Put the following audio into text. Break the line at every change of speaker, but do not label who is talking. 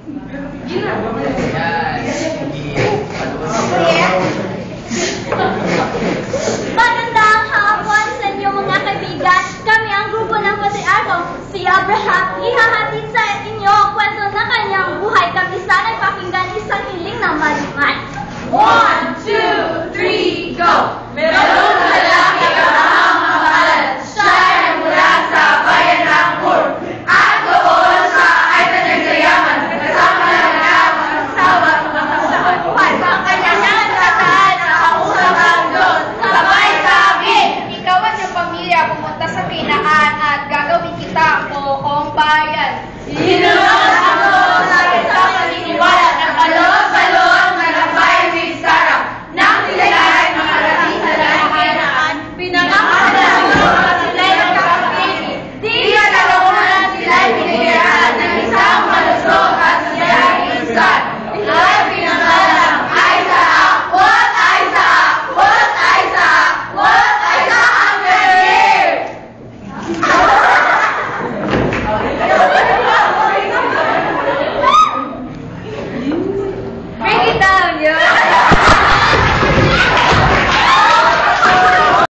Magandang hapon sa inyo mga kaibigan. Kami ang grupo ng Patriarko, si Abraham. Ihahatid sa inyo ang kwento